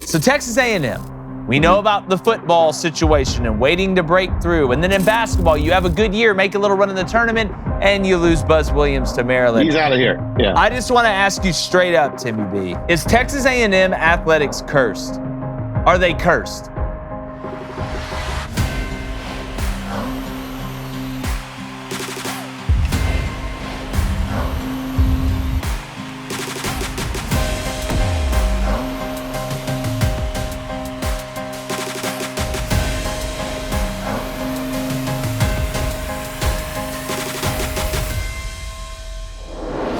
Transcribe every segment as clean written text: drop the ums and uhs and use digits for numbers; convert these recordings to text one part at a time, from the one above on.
So Texas A&M, we know about the football situation and waiting to break through. And then in basketball, you have a good year, make a little run in the tournament, and you lose Buzz Williams to Maryland. He's out of here. Yeah. I just want to ask you straight up, Timmy B. Is Texas A&M athletics cursed? Are they cursed?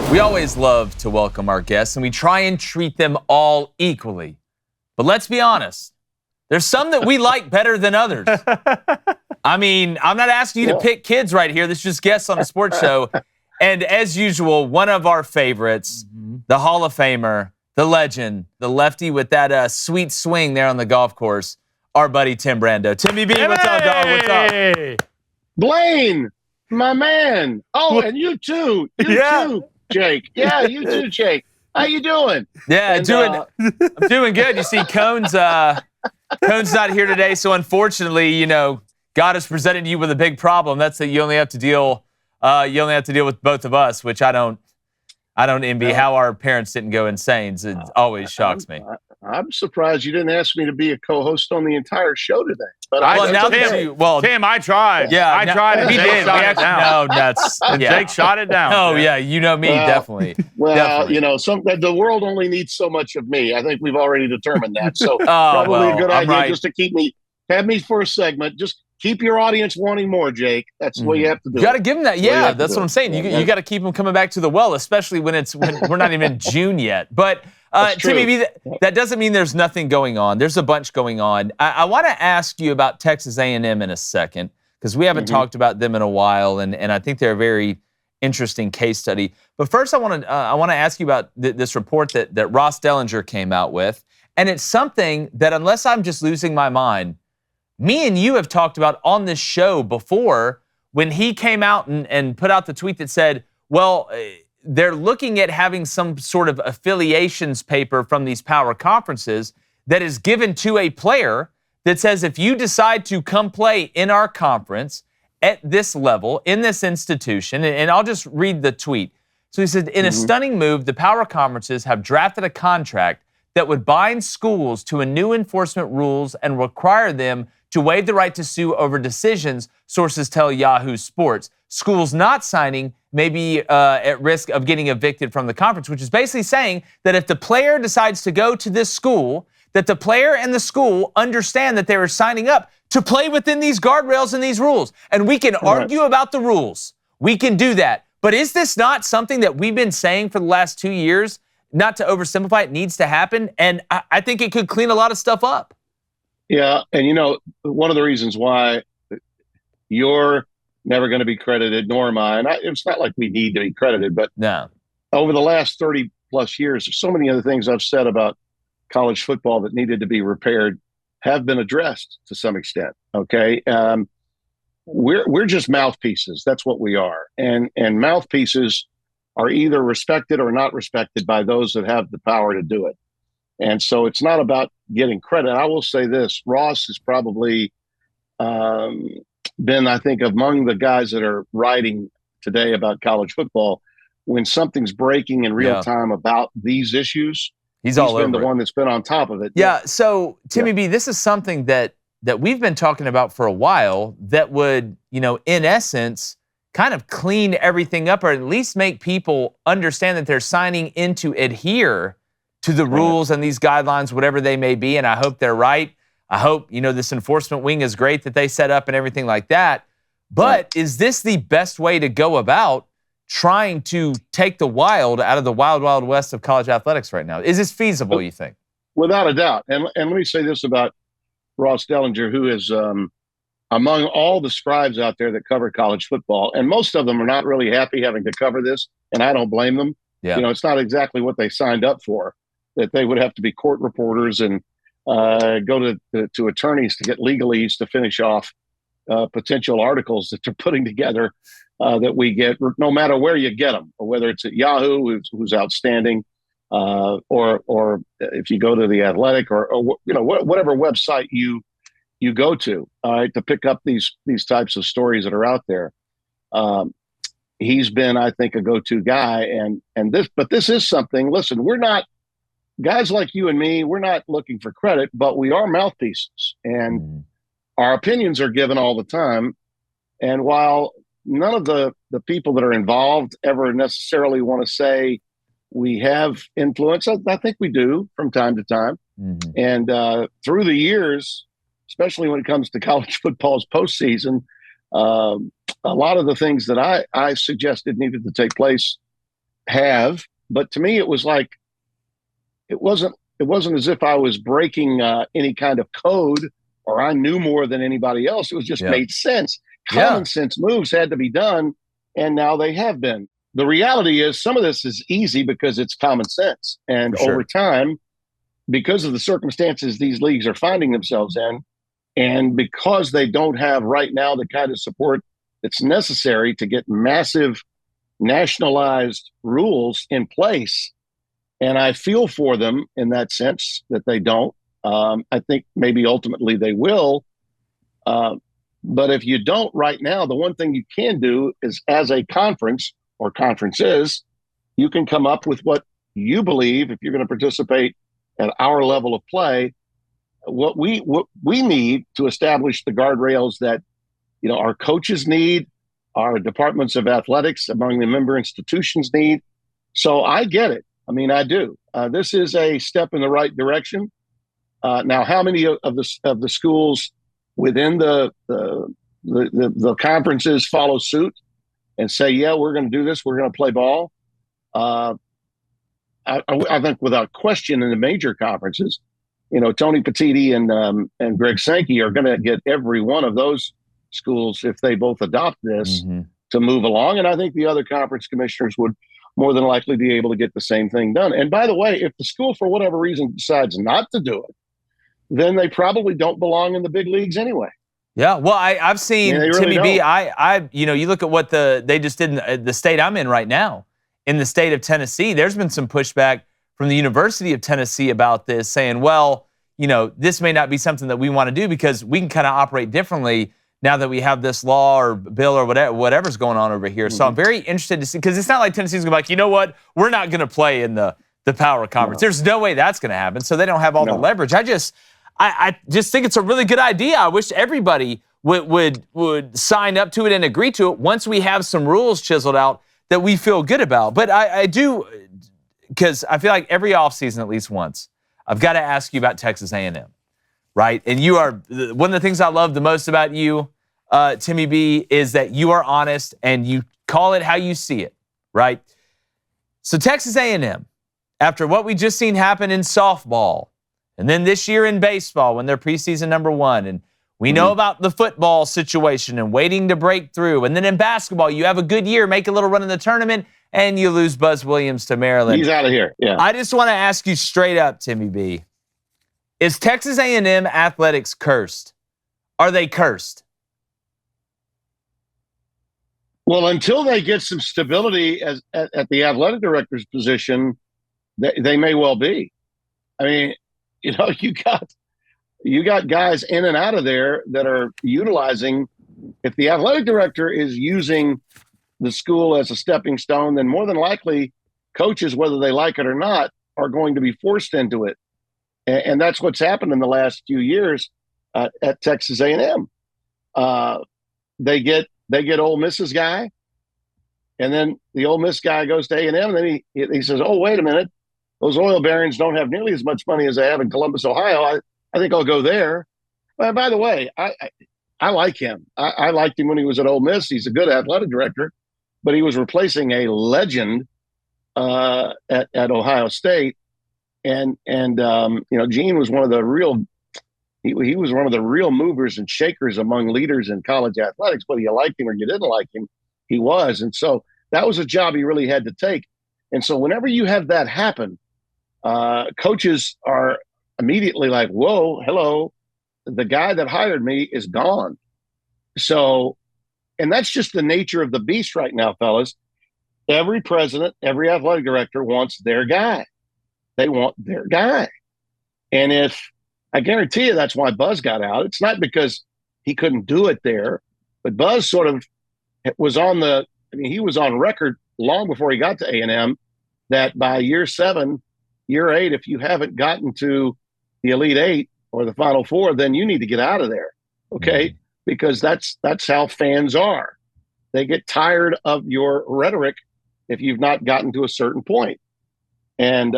We always love to welcome our guests, and we try and treat them all equally. But let's be honest, there's some that we like better than others. I mean, I'm not asking you to pick kids right here. This is just guests on a sports show. And as usual, one of our favorites, the Hall of Famer, the legend, the lefty with that sweet swing there on the golf course, our buddy Tim Brando. Timmy B, what's up, dog? What's up? Blaine, my man. Oh, and you too. You too. Jake. Yeah, you too, Jake. How you doing? Yeah, I'm doing good. You see, Cone's not here today, so unfortunately, God has presented you with a big problem. That's that you only have to deal with both of us, which I don't envy. How our parents didn't go insane. It always shocks me. I'm surprised you didn't ask me to be a co-host on the entire show today. But Tim, I tried. Yeah, I tried. He did. Jake shot it down. Oh yeah, you know me definitely. Well, definitely. The world only needs so much of me. I think we've already determined that. So probably a good idea just to have me for a segment. Just keep your audience wanting more, Jake. That's what you have to do. You got to give them that. Yeah, that's what I'm saying. You got to keep them coming back to the well, especially when we're not even in June yet. But Timmy, that doesn't mean there's nothing going on. There's a bunch going on. I want to ask you about Texas A&M in a second because we haven't talked about them in a while, and I think they're a very interesting case study. But first, I want to ask you about this report that Ross Dellinger came out with, and it's something that, unless I'm just losing my mind, me and you have talked about on this show before when he came out and put out the tweet that said, well, they're looking at having some sort of affiliations paper from these power conferences that is given to a player that says, if you decide to come play in our conference at this level, in this institution, and I'll just read the tweet. So he said, in a stunning move, the power conferences have drafted a contract that would bind schools to a new enforcement rules and require them to waive the right to sue over decisions, sources tell Yahoo Sports. Schools not signing may be at risk of getting evicted from the conference, which is basically saying that if the player decides to go to this school, that the player and the school understand that they are signing up to play within these guardrails and these rules. And we can argue about the rules. We can do that. But is this not something that we've been saying for the last 2 years? Not to oversimplify, it needs to happen. And I think it could clean a lot of stuff up. Yeah, and one of the reasons why you're never going to be credited, nor am I, and it's not like we need to be credited, but over the last 30 plus years, so many other things I've said about college football that needed to be repaired have been addressed to some extent. Okay, we're just mouthpieces. That's what we are, and mouthpieces are either respected or not respected by those that have the power to do it. And so it's not about getting credit. I will say this, Ross has probably been, I think, among the guys that are writing today about college football. When something's breaking in real time about these issues, he's been the one that's been on top of it. Yeah, so Timmy B, this is something that we've been talking about for a while that would, in essence, kind of clean everything up or at least make people understand that they're signing in to adhere to the rules and these guidelines, whatever they may be, and I hope they're right. I hope, this enforcement wing is great that they set up and everything like that. But is this the best way to go about trying to take the wild out of the wild, wild west of college athletics right now? Is this feasible, you think? Without a doubt. And let me say this about Ross Dellinger, who is among all the scribes out there that cover college football, and most of them are not really happy having to cover this, and I don't blame them. Yeah. It's not exactly what they signed up for, that they would have to be court reporters and go to attorneys to get legalese to finish off potential articles that they're putting together that we get, no matter where you get them, or whether it's at Yahoo, who's outstanding, or if you go to the Athletic or whatever website you go to, all right, to pick up these types of stories that are out there. He's been, I think, a go-to guy, but this is something. Listen, we're not guys like you and me. We're not looking for credit, but we are mouthpieces, and our opinions are given all the time. And while none of the people that are involved ever necessarily want to say we have influence, I think we do from time to time. And through the years, especially when it comes to college football's postseason, a lot of the things that I suggested needed to take place have. But to me, it was like it wasn't as if I was breaking any kind of code or I knew more than anybody else. It was just made sense. Common sense moves had to be done, and now they have been. The reality is some of this is easy because it's common sense. And over time, because of the circumstances these leagues are finding themselves in, and because they don't have right now the kind of support that's necessary to get massive nationalized rules in place, and I feel for them in that sense that they don't. I think maybe ultimately they will. But if you don't right now, the one thing you can do is, as a conference or conferences, you can come up with what you believe, if you're going to participate at our level of play, what we need to establish the guardrails that our coaches need, our departments of athletics among the member institutions need. So I get it. I mean, I do. This is a step in the right direction. Now, how many of the schools within the conferences follow suit and say, yeah, we're going to do this, we're going to play ball? I think without question in the major conferences, Tony Petitti and Greg Sankey are going to get every one of those schools, if they both adopt this, to move along. And I think the other conference commissioners would more than likely be able to get the same thing done. And by the way, if the school, for whatever reason, decides not to do it, then they probably don't belong in the big leagues anyway. Yeah, well, I've seen Timmy B. You look at what they just did in the state I'm in right now, in the state of Tennessee. There's been some pushback from the University of Tennessee about this, saying, well, this may not be something that we want to do because we can kind of operate differently now that we have this law or bill or whatever's going on over here. So I'm very interested to see, because it's not like Tennessee's going to be like, you know what, we're not going to play in the Power Conference. There's no way that's going to happen. So they don't have all the leverage. I just think it's a really good idea. I wish everybody would sign up to it and agree to it once we have some rules chiseled out that we feel good about. But I do, because I feel like every offseason at least once, I've got to ask you about Texas A&M, right? And you are, one of the things I love the most about you, Timmy B, is that you are honest and you call it how you see it, right? So Texas A&M, after what we just seen happen in softball, and then this year in baseball when they're preseason number one, and we know about the football situation and waiting to break through, and then in basketball, you have a good year, make a little run in the tournament, and you lose Buzz Williams to Maryland. He's out of here, yeah. I just want to ask you straight up, Timmy B, is Texas A&M athletics cursed? Are they cursed? Well, until they get some stability at the athletic director's position, they may well be. I mean, you got guys in and out of there that are utilizing. If the athletic director is using the school as a stepping stone, then more than likely coaches, whether they like it or not, are going to be forced into it. And that's what's happened in the last few years at Texas A&M. They get Ole Miss's guy, and then the Ole Miss guy goes to A&M, and then he says, oh, wait a minute, those oil barons don't have nearly as much money as they have in Columbus, Ohio. I think I'll go there. But by the way, I like him. I liked him when he was at Ole Miss. He's a good athletic director, but he was replacing a legend at Ohio State. And Gene was one of the real he was one of the real movers and shakers among leaders in college athletics. Whether you liked him or you didn't like him, he was. And so that was a job he really had to take. And so whenever you have that happen, coaches are immediately like, whoa, hello, the guy that hired me is gone. So, and that's just the nature of the beast right now, fellas. Every president, every athletic director wants their guy. they want their guy. And I guarantee you that's why Buzz got out. It's not because he couldn't do it there, but Buzz sort of was he was on record long before he got to A&M that by year 7, year 8, if you haven't gotten to the Elite 8 or the Final 4, then you need to get out of there. Okay? Mm-hmm. Because that's how fans are. They get tired of your rhetoric if you've not gotten to a certain point. And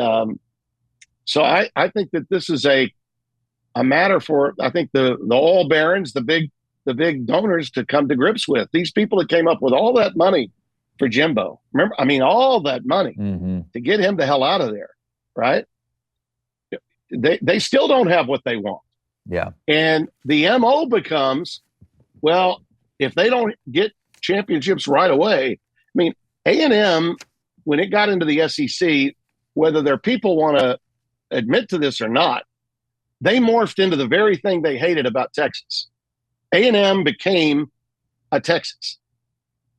so I think that this is a matter for, I think, the oil barons, the big donors to come to grips with. These people that came up with all that money for Jimbo. Remember, all that money to get him the hell out of there, right? They still don't have what they want. Yeah. And the MO becomes, well, if they don't get championships right away, A&M, when it got into the SEC, whether their people want to admit to this or not, they morphed into the very thing they hated about Texas. A&M became a Texas.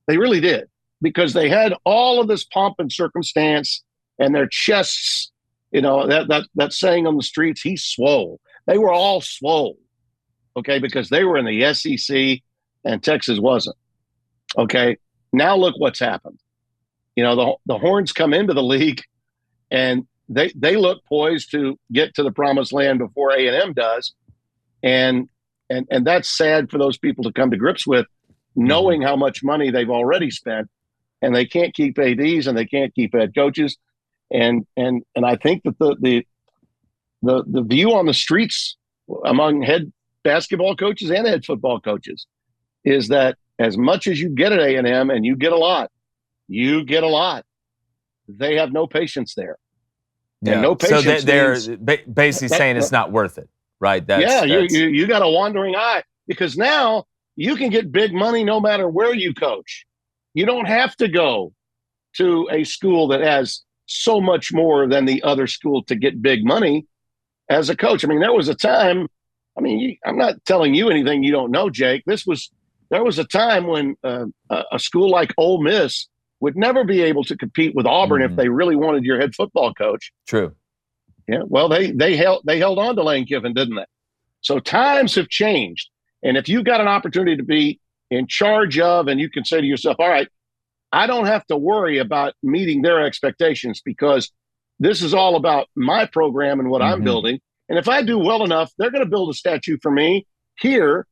They really did, because they had all of this pomp and circumstance, and their chests, that saying on the streets, he's swole. They were all swole, okay, because they were in the SEC and Texas wasn't. Okay, now look what's happened. The Horns come into the league, and they look poised to get to the promised land before A&M does, and that's sad for those people to come to grips with, knowing how much money they've already spent, and they can't keep ADs and they can't keep head coaches, and I think that the view on the streets among head basketball coaches and head football coaches is that as much as you get at A&M, and you get a lot, they have no patience there. Yeah. And no patience. So they're basically saying it's not worth it, right? You got a wandering eye, because now you can get big money no matter where you coach. You don't have to go to a school that has so much more than the other school to get big money as a coach. There was a time, I'm not telling you anything you don't know, Jake. There was a time when a school like Ole Miss would never be able to compete with Auburn if they really wanted your head football coach. True. Yeah. Well, they held on to Lane Kiffin, didn't they? So times have changed. And if you've got an opportunity to be in charge of, and you can say to yourself, all right, I don't have to worry about meeting their expectations, because this is all about my program and what I'm building. And if I do well enough, they're going to build a statue for me here,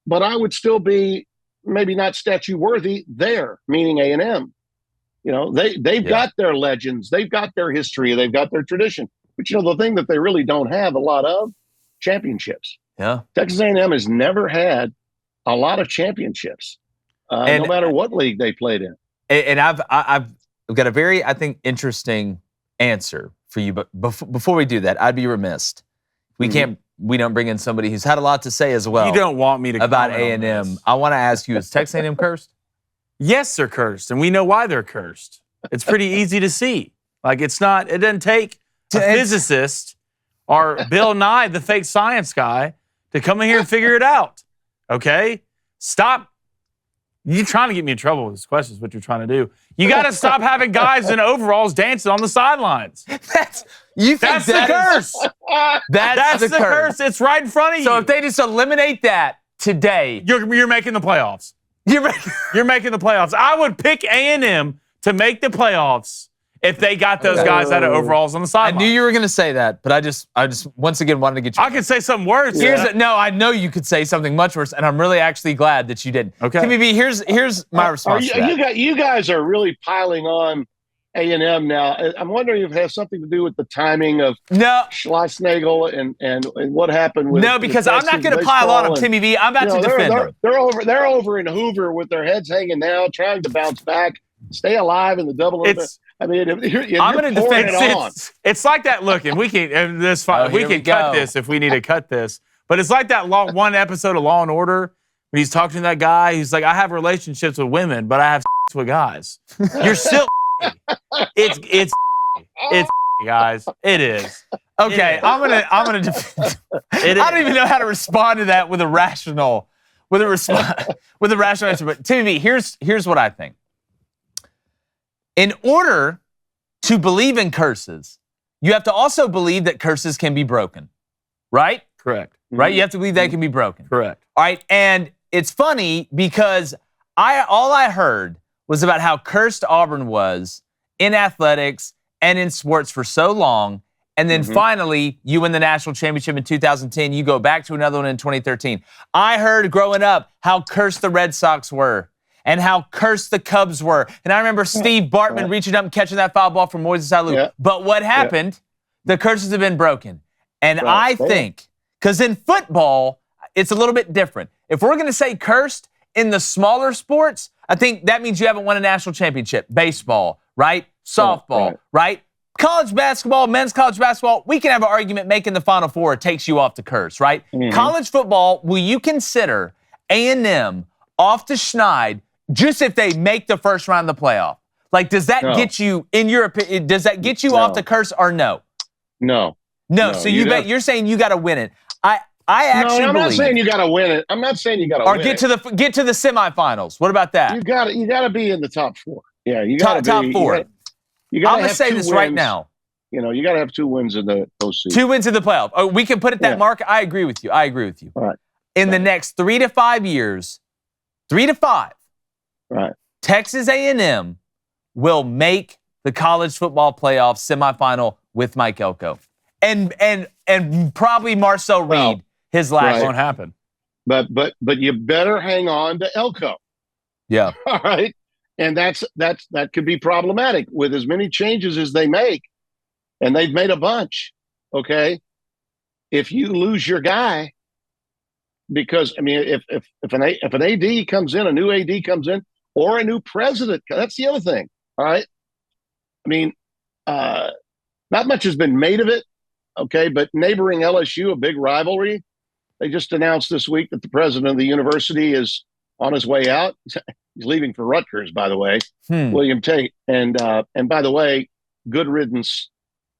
but I would still be maybe not statue worthy there, meaning A&M. They've got their legends, they've got their history, they've got their tradition. But the thing that they really don't have a lot of, championships. Yeah. Texas A&M has never had a lot of championships, no matter what league they played in. And I've got a very, I think, interesting answer for you. But before we do that, I'd be remiss. We don't bring in somebody who's had a lot to say as well. You don't want me to about A&M. I want to ask you: is Texas A&M cursed? Yes, they're cursed, and we know why they're cursed. It's pretty easy to see. It doesn't take a physicist or Bill Nye, the fake science guy, to come in here and figure it out. Okay? Stop. You're trying to get me in trouble with this question is what you're trying to do. You got to stop having guys in overalls dancing on the sidelines. That's the curse. That's the curse. It's right in front of you. So if they just eliminate that today, you're making the playoffs. You're making the playoffs. I would pick A&M to make the playoffs if they got those guys out of overalls on the sideline. I knew you were going to say that, but I just once again wanted to get you. I could say something worse. No, I know you could say something much worse, and I'm really actually glad that you didn't. Okay. Timmy B, here's my response to that. You guys are really piling on A&M now. I'm wondering if it has something to do with the timing of Schleisnagel and what happened with. No, because I'm not going to pile on them, Timmy B. I'm about to defend them. They're over in Hoover with their heads hanging down, trying to bounce back, stay alive in the double. I'm going to defend it. It's like that. Look, and we can this fine. We can cut this if we need to cut this. But it's like that one episode of Law and Order when he's talking to that guy. He's like, I have relationships with women, but I have with guys. You're still. It's guys. It is. Okay, I'm gonna defend. I don't even know how to respond to that with a rational answer. But Timmy B, here's what I think. In order to believe in curses, you have to also believe that curses can be broken, right? Correct. Right? You have to believe they can be broken. Correct. All right, and it's funny because all I heard was about how cursed Auburn was in athletics and in sports for so long, and then finally you win the national championship in 2010. You go back to another one in 2013. I heard growing up how cursed the Red Sox were and how cursed the Cubs were. And I remember Steve Bartman reaching up and catching that foul ball from Moises Alou. Yeah. But what happened, the curses have been broken. And I think, because in football, it's a little bit different. If we're going to say cursed in the smaller sports, I think that means you haven't won a national championship. Baseball, right? Softball, right? College basketball, men's college basketball, we can have an argument making the Final Four takes you off the curse, right? College football, will you consider A&M off the schneid just if they make the first round of the playoff? Like, does that get you, in your opinion, does that get you off the curse or no? No. So you're saying you got to win it. I actually I'm not saying you got to win it. I'm not saying you got to win it. Or get to the semifinals. What about that? You got to be in the top 4. Yeah, you got to be top 4. You got to I'm going to say this wins. right now. You know, you got to have 2 wins in the postseason. 2 wins in the playoff. Oh, we can put it that mark. I agree with you. All right. In the next 3 to 5 years, 3 to 5, right, Texas A&M will make the college football playoff semifinal with Mike Elko. And probably Marcel Reed, his last. Won't happen. But you better hang on to Elko. Yeah. All right. And that could be problematic with as many changes as they make, and they've made a bunch. Okay. If you lose your guy, because I mean, if an AD comes in, a new AD comes in, or a new president, that's the other thing. All right. I mean, not much has been made of it. Okay, but neighboring LSU, a big rivalry, they just announced this week that the president of the university is on his way out. He's leaving for Rutgers, by the way, William Tate. And by the way, good riddance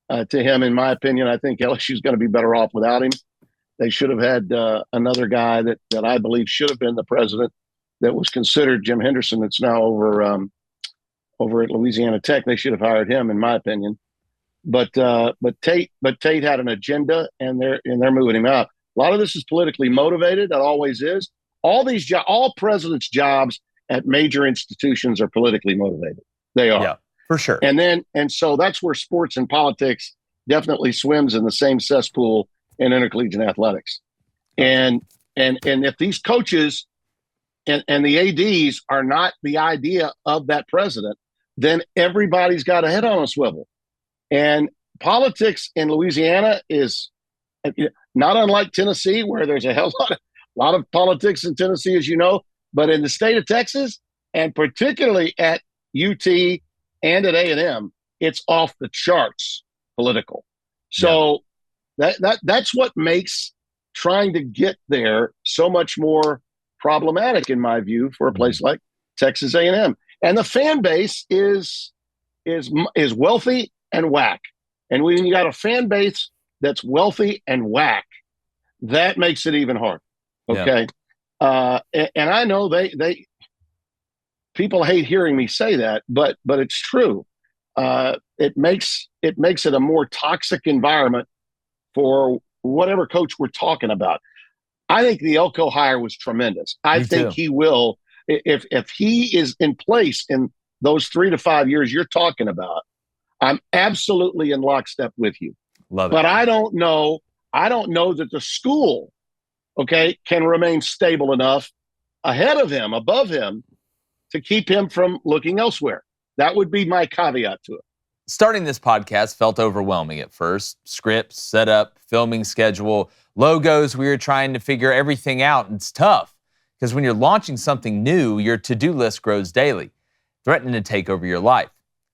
to him, in my opinion. I think LSU is going to be better off without him. They should have had another guy that I believe should have been the president that was considered, Jim Henderson, that's now over at Louisiana Tech. They should have hired him, in my opinion. But Tate had an agenda, and they're moving him out. A lot of this is politically motivated. That always is. All presidents' jobs at major institutions are politically motivated. They are, yeah, for sure. And so that's where sports and politics definitely swims in the same cesspool in intercollegiate athletics. And if these coaches and the ADs are not the idea of that president, then everybody's got a head on a swivel. And politics in Louisiana is not unlike Tennessee, where there's a lot of politics in Tennessee, as you know, but in the state of Texas, and particularly at UT and at A&M, it's off the charts political. So that's what makes trying to get there so much more problematic, in my view, for a place like Texas A&M. And the fan base is wealthy and whack. And when you got a fan base that's wealthy and whack, that makes it even harder. Okay. Yeah. And I know they people hate hearing me say that, but it's true. It makes it a more toxic environment for whatever coach we're talking about. I think the Elko hire was tremendous. I think he will, if he is in place in those 3 to 5 years you're talking about, I'm absolutely in lockstep with you. Love it. But I don't know that the school, can remain stable enough ahead of him, above him, to keep him from looking elsewhere. That would be my caveat to it. Starting this podcast felt overwhelming at first. Scripts, setup, filming schedule, logos. We were trying to figure everything out. And it's tough because when you're launching something new, your to-do list grows daily, threatening to take over your life.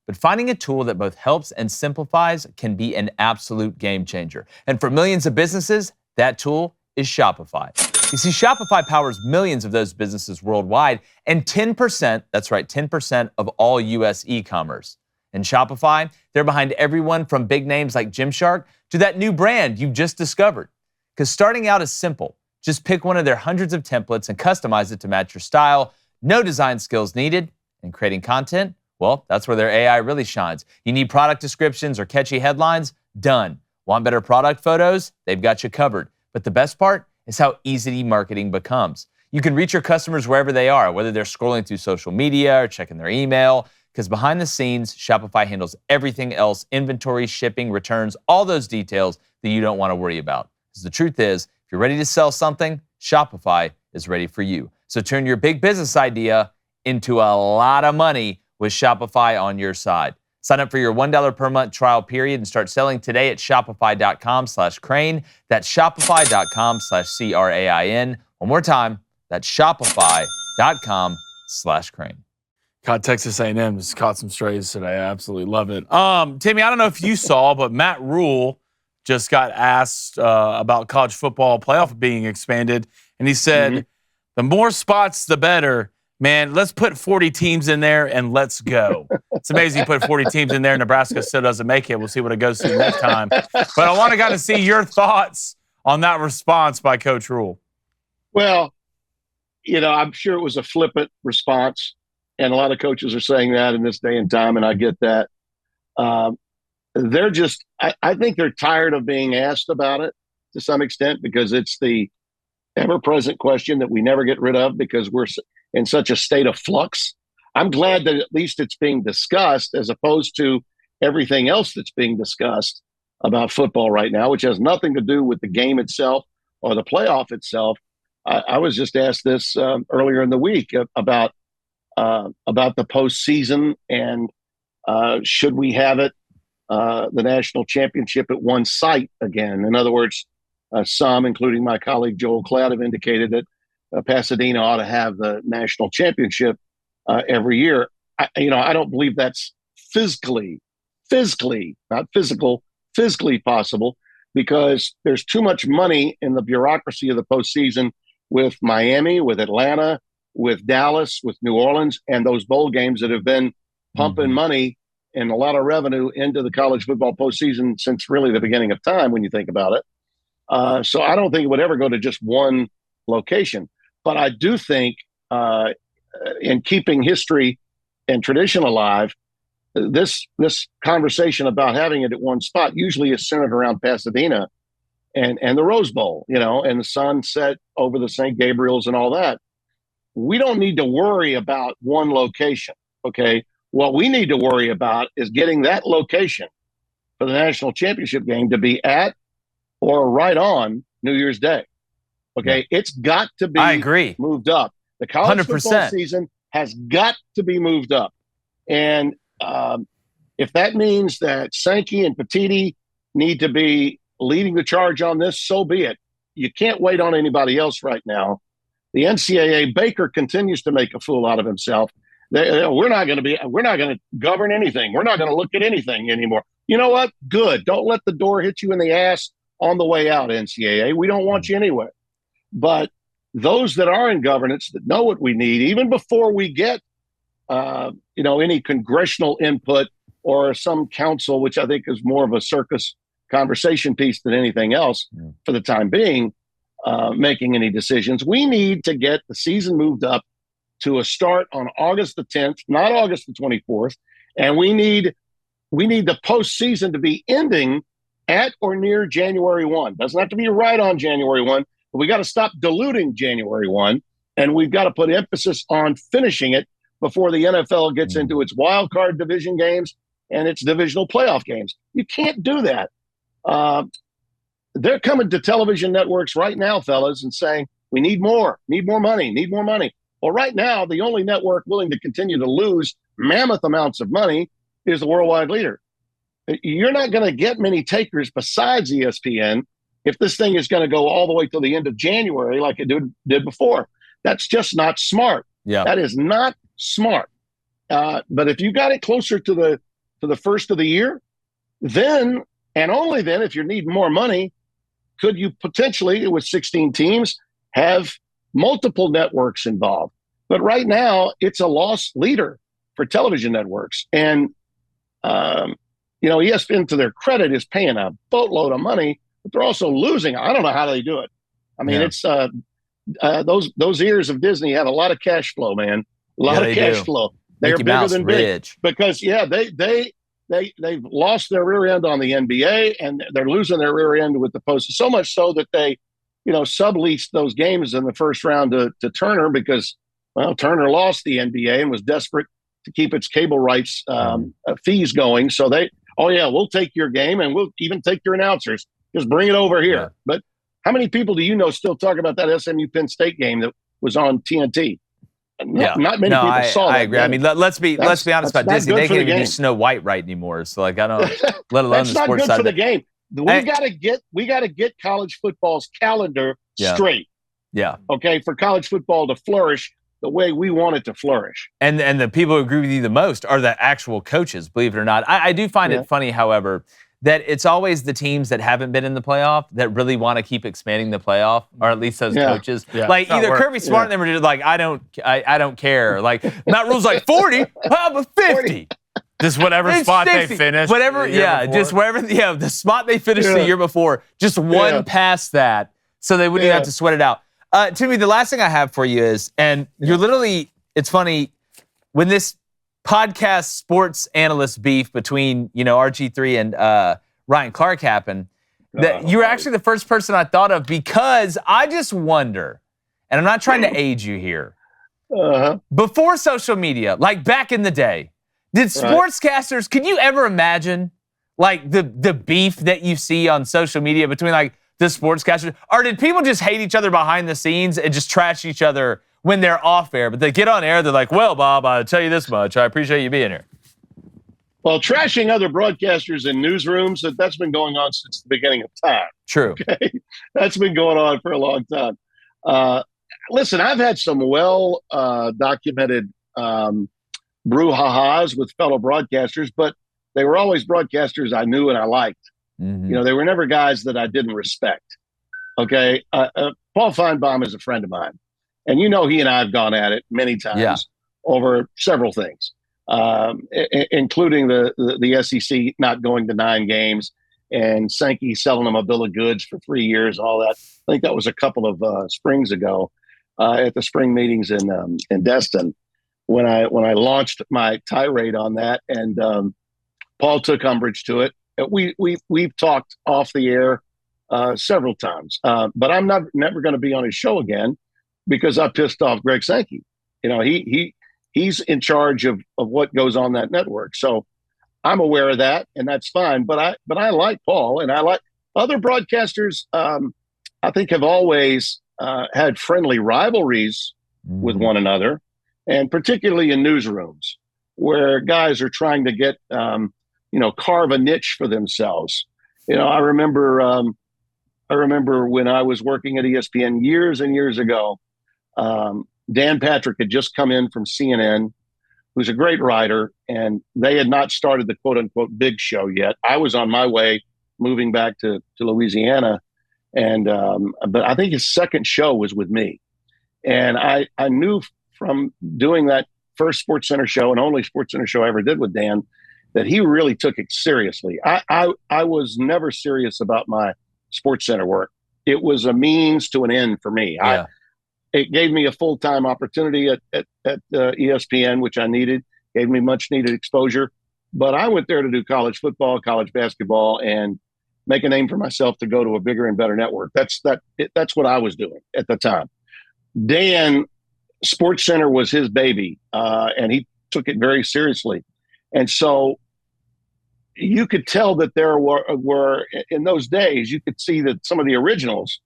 But finding a tool that both helps and simplifies can be an absolute game changer. And for millions of businesses, that tool is Shopify. You see, Shopify powers millions of those businesses worldwide, and 10%, that's right, 10% of all U.S. e-commerce. And Shopify, they're behind everyone from big names like Gymshark to that new brand you just discovered. Because starting out is simple. Just pick one of their hundreds of templates and customize it to match your style. No design skills needed. And creating content, well, that's where their AI really shines. You need product descriptions or catchy headlines? Done. Want better product photos? They've got you covered. But the best part is how easy marketing becomes. You can reach your customers wherever they are, whether they're scrolling through social media or checking their email, because behind the scenes, Shopify handles everything else: inventory, shipping, returns, all those details that you don't want to worry about. Because the truth is, if you're ready to sell something, Shopify is ready for you. So turn your big business idea into a lot of money with Shopify on your side. Sign up for your $1 per month trial period and start selling today at shopify.com/Crain. That's shopify.com/CRAIN. One more time, that's shopify.com/Crain. Caught Texas A&M has caught some strays today. I absolutely love it. Timmy, I don't know if you saw, but Matt Rule just got asked about college football playoff being expanded, and he said, the more spots, the better. Man, let's put 40 teams in there and let's go. It's amazing you put 40 teams in there. Nebraska still doesn't make it. We'll see what it goes to next time. But I want to kind of see your thoughts on that response by Coach Rule. Well, I'm sure it was a flippant response, and a lot of coaches are saying that in this day and time, and I get that. They're just, I think they're tired of being asked about it to some extent, because it's the ever-present question that we never get rid of because we're in such a state of flux. I'm glad that at least it's being discussed as opposed to everything else that's being discussed about football right now, which has nothing to do with the game itself or the playoff itself. I was just asked this earlier in the week about the postseason and should we have it, the national championship at one site again. In other words, some, including my colleague Joel Klatt, have indicated that Pasadena ought to have the national championship every year. I don't believe that's physically, not physical, physically possible, because there's too much money in the bureaucracy of the postseason with Miami, with Atlanta, with Dallas, with New Orleans, and those bowl games that have been pumping money and a lot of revenue into the college football postseason since really the beginning of time, when you think about it. So I don't think it would ever go to just one location. But I do think in keeping history and tradition alive, this conversation about having it at one spot usually is centered around Pasadena and the Rose Bowl, and the sunset over the St. Gabriel's and all that. We don't need to worry about one location, okay? What we need to worry about is getting that location for the national championship game to be at or right on New Year's Day. Okay, it's got to be moved up. The college 100%. Football season has got to be moved up. And if that means that Sankey and Petiti need to be leading the charge on this, so be it. You can't wait on anybody else right now. The NCAA, Baker continues to make a fool out of himself. We're not going to govern anything. We're not going to look at anything anymore. You know what? Good. Don't let the door hit you in the ass on the way out, NCAA. We don't want you anywhere. But those that are in governance that know what we need, even before we get, any congressional input or some council, which I think is more of a circus conversation piece than anything else for the time being, making any decisions. We need to get the season moved up to a start on August the 10th, not August the 24th. And we need the postseason to be ending at or near January 1. Doesn't have to be right on January 1, but we got to stop diluting January 1, and we've got to put emphasis on finishing it before the NFL gets into its wild card division games and its divisional playoff games. You can't do that. They're coming to television networks right now, fellas, and saying, we need more money. Well, right now, the only network willing to continue to lose mammoth amounts of money is the worldwide leader. You're not going to get many takers besides ESPN if this thing is going to go all the way till the end of January like it did before. That's just not smart. Yeah, that is not smart. But if you got it closer to the first of the year, then and only then, if you're needing more money, could you potentially, with 16 teams, have multiple networks involved? But right now, it's a loss leader for television networks. And, ESPN, to their credit, is paying a boatload of money, but they're also losing. I don't know how they do it. I mean, it's those ears of Disney have a lot of cash flow, man. A lot of cash flow. They are bigger than big because, they've lost their rear end on the NBA, and they're losing their rear end with the post. So much so that they, subleased those games in the first round to Turner because, Turner lost the NBA and was desperate to keep its cable rights fees going. So we'll take your game and we'll even take your announcers. Just bring it over here. Yeah. But how many people do you know still talk about that SMU Penn State game that was on TNT? Not many people saw that. I agree. Game. I mean, let's be honest about Disney. They can't even do Snow White right anymore. So I don't. Let alone that's the sports not good side for the game. We got to get college football's calendar straight. Yeah. Okay, for college football to flourish the way we want it to flourish. And the people who agree with you the most are the actual coaches. Believe it or not, I do find it funny, however, that it's always the teams that haven't been in the playoff that really want to keep expanding the playoff, or at least those coaches. Yeah. Like either Kirby Smart and them are just like, I don't care. Like Matt Rule's like 40, how about 50? Just whatever spot 60. They finished. Whatever, just wherever, the spot they finished the year before, just one past that, so they wouldn't even have to sweat it out. Timmy, the last thing I have for you is, and you're literally, it's funny, when this podcast sports analyst beef between, RG3 and Ryan Clark happened, that you were actually the first person I thought of, because I just wonder, and I'm not trying to age you here, before social media, like back in the day, did sportscasters, could you ever imagine like the beef that you see on social media between like the sportscasters? Or did people just hate each other behind the scenes and just trash each other when they're off air, but they get on air, they're like, well, Bob, I'll tell you this much. I appreciate you being here. Well, trashing other broadcasters in newsrooms, that's been going on since the beginning of time. True. Okay? That's been going on for a long time. Listen, I've had some well-documented brouhahas with fellow broadcasters, but they were always broadcasters I knew and I liked. Mm-hmm. They were never guys that I didn't respect. Okay? Paul Feinbaum is a friend of mine. And he and I have gone at it many times over several things, including the SEC not going to 9 games and Sankey selling them a bill of goods for 3 years, all that. I think that was a couple of springs ago at the spring meetings in Destin when I launched my tirade on that. And Paul took umbrage to it. We've talked off the air several times, but I'm never going to be on his show again, because I pissed off Greg Sankey. He's in charge of what goes on that network. So I'm aware of that, and that's fine. But I like Paul, and I like other broadcasters. I think have always had friendly rivalries with one another, and particularly in newsrooms where guys are trying to get carve a niche for themselves. I remember when I was working at ESPN years and years ago. Dan Patrick had just come in from CNN, who's a great writer, and they had not started the quote-unquote big show yet. I was on my way moving back to Louisiana, and but I think his second show was with me. And I knew from doing that first SportsCenter show and only SportsCenter show I ever did with Dan that he really took it seriously. I was never serious about my SportsCenter work. It was a means to an end for me. Yeah. It gave me a full-time opportunity at ESPN, which I needed, gave me much-needed exposure. But I went there to do college football, college basketball, and make a name for myself to go to a bigger and better network. That's what I was doing at the time. Dan, SportsCenter was his baby, and he took it very seriously. And so you could tell that there were in those days, you could see that some of the originals,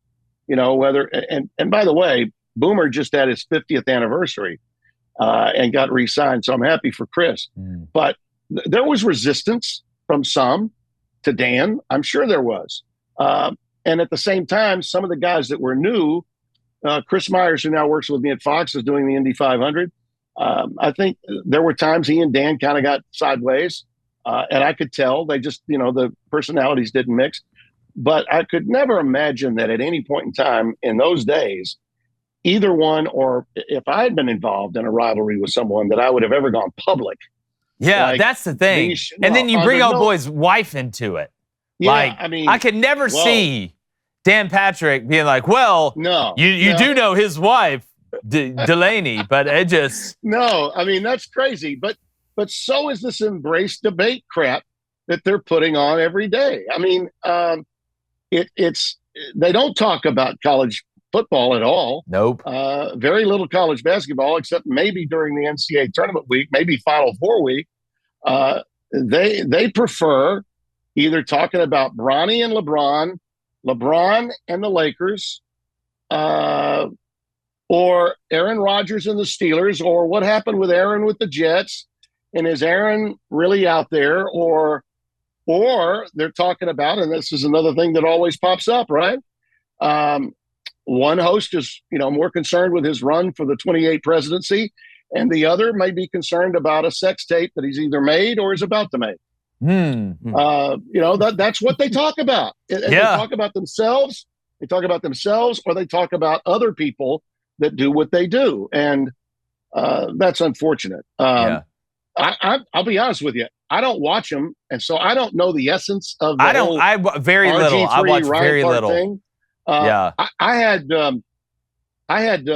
whether and by the way, Boomer just had his 50th anniversary and got re-signed. So I'm happy for Chris. But there was resistance from some to Dan. I'm sure there was. And at the same time, some of the guys that were new, Chris Myers, who now works with me at Fox, is doing the Indy 500. I think there were times he and Dan kind of got sideways. And I could tell they just, the personalities didn't mix. But I could never imagine that at any point in time in those days, either one, or if I had been involved in a rivalry with someone, that I would have ever gone public. Yeah, that's the thing. And then you bring old boy's wife into it. Yeah, I could never see Dan Patrick being like, well, you do know his wife, Delaney, but it just... No, that's crazy. But so is this embrace debate crap that they're putting on every day. I mean, they don't talk about college football at all. Nope. Very little college basketball, except maybe during the NCAA tournament week, maybe Final Four week. They prefer either talking about Bronny and LeBron and the Lakers, or Aaron Rodgers and the Steelers, or what happened with Aaron with the Jets, and is Aaron really out there, or they're talking about, and this is another thing that always pops up, right? One host is, more concerned with his run for the 28 presidency, and the other may be concerned about a sex tape that he's either made or is about to make. That's what they talk about. They talk about themselves. They talk about themselves, or they talk about other people that do what they do, and that's unfortunate. I'll be honest with you. I don't watch them, and so I don't know the essence of the whole very little. I watch very little. Thing. I had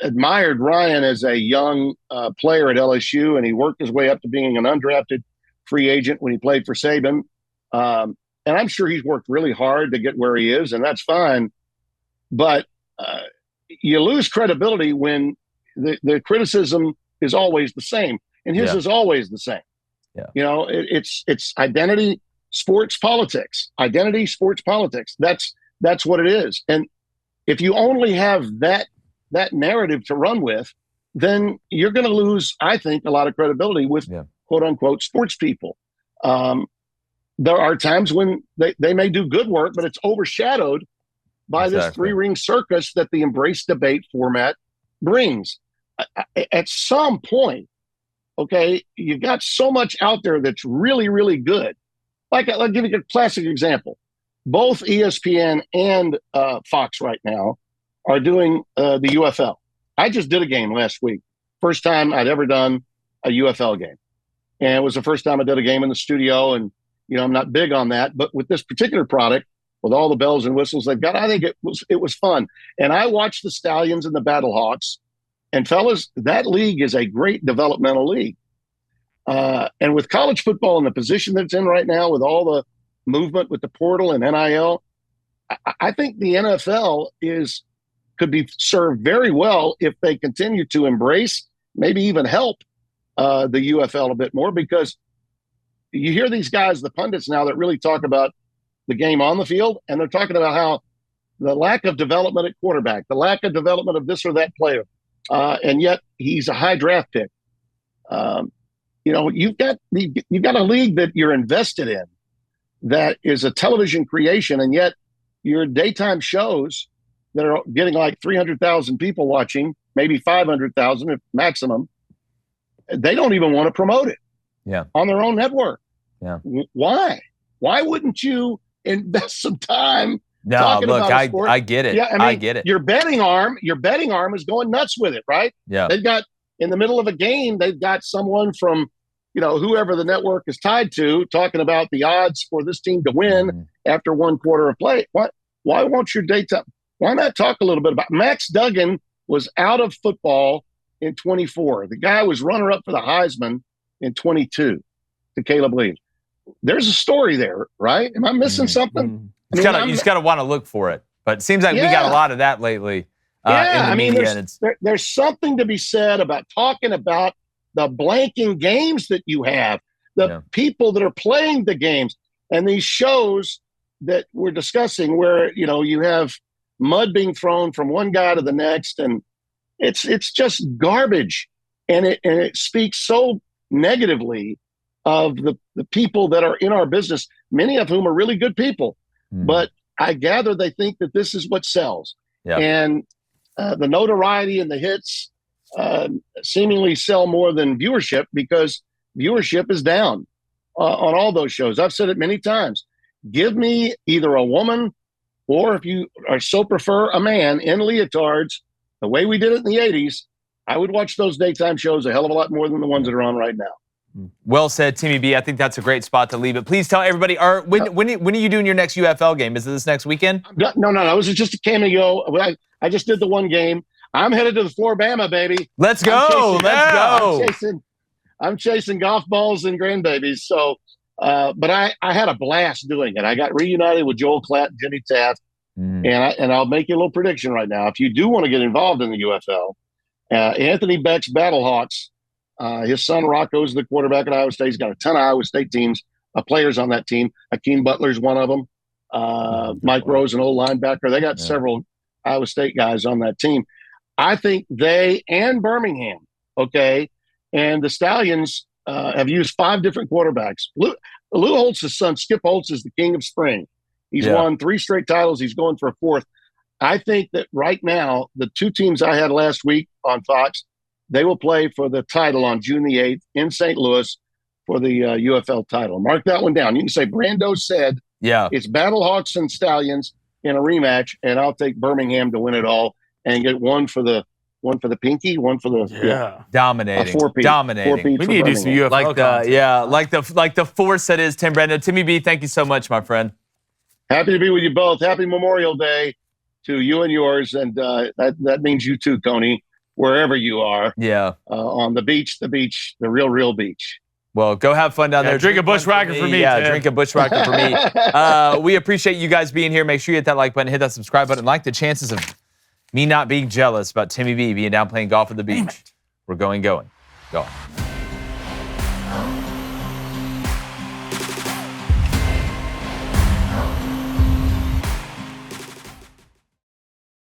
admired Ryan as a young player at LSU, and he worked his way up to being an undrafted free agent when he played for Saban. And I'm sure he's worked really hard to get where he is, and that's fine. But you lose credibility when the criticism is always the same, and his is always the same. Yeah. It's identity, sports politics. Identity, sports politics. That's what it is. And if you only have that narrative to run with, then you're going to lose, I think, a lot of credibility with quote unquote sports people. There are times when they may do good work, but it's overshadowed by this three-ring circus that the Embrace Debate format brings. At some point, okay, you've got so much out there that's really, really good. Like, I'll give you a classic example. Both ESPN and Fox right now are doing the UFL. I just did a game last week. First time I'd ever done a UFL game. And it was the first time I did a game in the studio. And, I'm not big on that. But with this particular product, with all the bells and whistles they've got, I think it was fun. And I watched the Stallions and the Battlehawks. And fellas, that league is a great developmental league. And with college football in the position that it's in right now, with all the movement with the portal and NIL, I think the NFL could be served very well if they continue to embrace, maybe even help the UFL a bit more, because you hear these guys, the pundits now, that really talk about the game on the field, and they're talking about how the lack of development at quarterback, the lack of development of this or that player, and yet he's a high draft pick. You've got a league that you're invested in that is a television creation, and yet your daytime shows that are getting like 300,000 people watching, maybe 500,000 if maximum, they don't even want to promote it on their own network. Yeah. Why? Why wouldn't you invest some time talking about a sport? I get it. Yeah, I get it. Your betting arm is going nuts with it, right? Yeah. They've got, in the middle of a game, they've got someone from, whoever the network is tied to, talking about the odds for this team to win after one quarter of play. Why won't your daytime? Why not talk a little bit about Max Duggan was out of football in 24. The guy was runner-up for the Heisman in 22 to Caleb Williams. There's a story there, right? Am I missing something? You just got to want to look for it. But it seems like we got a lot of that lately. There's something to be said about talking about the blanking games that you have, the people that are playing the games, and these shows that we're discussing where, you have mud being thrown from one guy to the next, and it's just garbage. And it speaks so negatively of the people that are in our business, many of whom are really good people. But I gather they think that this is what sells. Yeah. And the notoriety and the hits seemingly sell more than viewership, because viewership is down on all those shows. I've said it many times. Give me either a woman, or if you are so prefer, a man in leotards, the way we did it in the 80s. I would watch those daytime shows a hell of a lot more than the ones that are on right now. Well said, Timmy B. I think that's a great spot to leave it. Please tell everybody, when are you doing your next UFL game? Is it this next weekend? No. It was just a cameo. I just did the one game. I'm headed to the Floribama, baby. Let's go. I'm chasing golf balls and grandbabies. So But I had a blast doing it. I got reunited with Joel Klatt and Jimmy Taft. And I'll make you a little prediction right now. If you do want to get involved in the UFL, Anthony Beck's Battlehawks, his son Rocco's the quarterback at Iowa State. He's got a ton of Iowa State teams, players on that team. Akeem Butler's one of them. Mike Rose, an old linebacker. They got several Iowa State guys on that team. I think they and Birmingham, okay, and the Stallions have used 5 different quarterbacks. Lou Holtz's son, Skip Holtz, is the king of spring. He's won 3 straight titles. He's going for a 4th. I think that right now, the 2 teams I had last week on Fox, they will play for the title on June the 8th in St. Louis for the UFL title. Mark that one down. You can say Brando said it's Battlehawks and Stallions in a rematch, and I'll take Birmingham to win it all and get one for the pinky, one for the dominating. 4-peat we need to do some UFL like the force that is Tim Brando. Timmy B, thank you so much, my friend. Happy to be with you both. Happy Memorial Day to you and yours, and that means you too, Tony, wherever you are. On the beach, the real beach. Well, go have fun down there. Drink a bushwhacker for me. Yeah, drink a bushwhacker for me. We appreciate you guys being here. Make sure you hit that like button, hit that subscribe button. Like the chances of me not being jealous about Timmy B being down playing golf at the beach. We're going. Go.